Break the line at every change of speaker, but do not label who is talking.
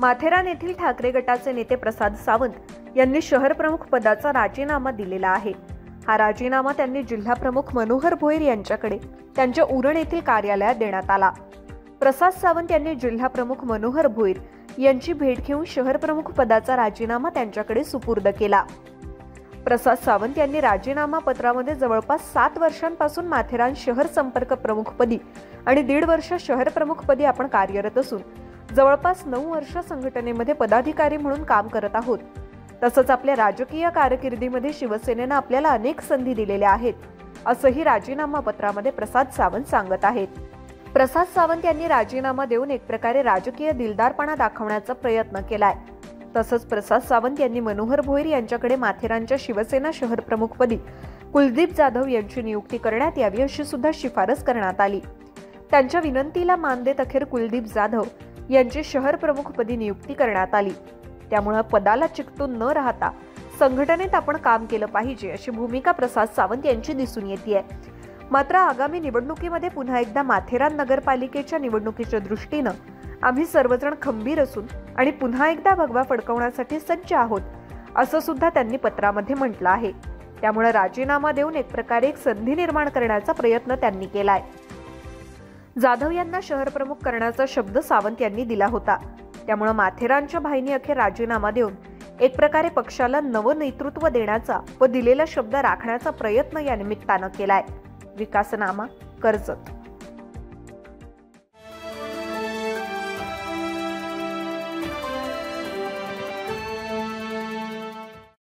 माथेरान येथील ठाकरे गटाचे नेते प्रसाद सावंत यांनी शहर प्रमुख पदाचा राजीनामा दिलेला आहे। हा राजीनामा त्यांनी जिल्हा प्रमुख मनोहर भोईर यांच्याकडे त्यांच्या उरण येथील कार्यालयात देण्यात आला। प्रसाद सावंत यांनी जिल्हा प्रमुख मनोहर भोईर यांची भेट घेऊन शहर प्रमुख पदाचा राजीनामा त्यांच्याकडे सुपूर्द केला। प्रसाद सावंत यांनी राजीनामा पत्रामध्ये जवळपास 7 वर्षांपासून माथेरान शहर संपर्क प्रमुखपदी आणि 1.5 वर्ष शहर प्रमुखपदी आपण कार्यरत असून जवळपास 9 वर्ष संघटनेमध्ये पदाधिकारी म्हणून काम करत आहोत। तसंच आपल्या राजकीय कारकिर्दीमध्ये शिवसेनेने आपल्याला अनेक संधी दिलेल्या आहेत, असंही राजीनामा पत्रामध्ये प्रसाद सावंत सांगत आहेत। प्रसाद सावंत यांनी राजीनामा देऊन एक प्रकारे राजकीय दिलदारपणा दाखवण्याचा प्रयत्न केलाय। तसंच प्रसाद सावंत यांनी मनोहर भोईर यांच्याकडे माथेरानच्या शिवसेना शहर प्रमुखपदी कुलदीप जाधव यांची नियुक्ती करण्यात यावी अशी सुद्धा शिफारस करण्यात आली। त्यांच्या विनंतीला मान देत अखेर कुलदीप जाधव यांची शहर प्रमुखपदी नियुक्ती करण्यात आली। त्यामुळे पदाला चिकटून न राहता संघटनेत आपण काम केलं पाहिजे अशी भूमिका प्रसाद सावंत यांची दिसून येते। मात्र आगामी निवडणुकीमध्ये पुन्हा एकदा माथेरान नगरपालिकेच्या निवडणुकीच्या दृष्टीनं आम्ही सर्वजण खंबीर असून आणि पुन्हा एकदा भगवा फडकवण्यासाठी सज्ज आहोत, असं सुद्धा त्यांनी पत्रामध्ये म्हटलं आहे। त्यामुळे राजीनामा देऊन एक प्रकारे एक संधी निर्माण करण्याचा प्रयत्न त्यांनी केलाय। जाधव यांना शहर प्रमुख करण्याचा शब्द सावंत यांनी दिला होता। त्यामुळे माथेरानच्या भाईंनी अखेर राजीनामा देऊन एक प्रकारे पक्षाला नवं नेतृत्व देण्याचा व दिलेला शब्द राखण्याचा प्रयत्न या निमित्तानं केलाय। विकासनामा, कर्जत।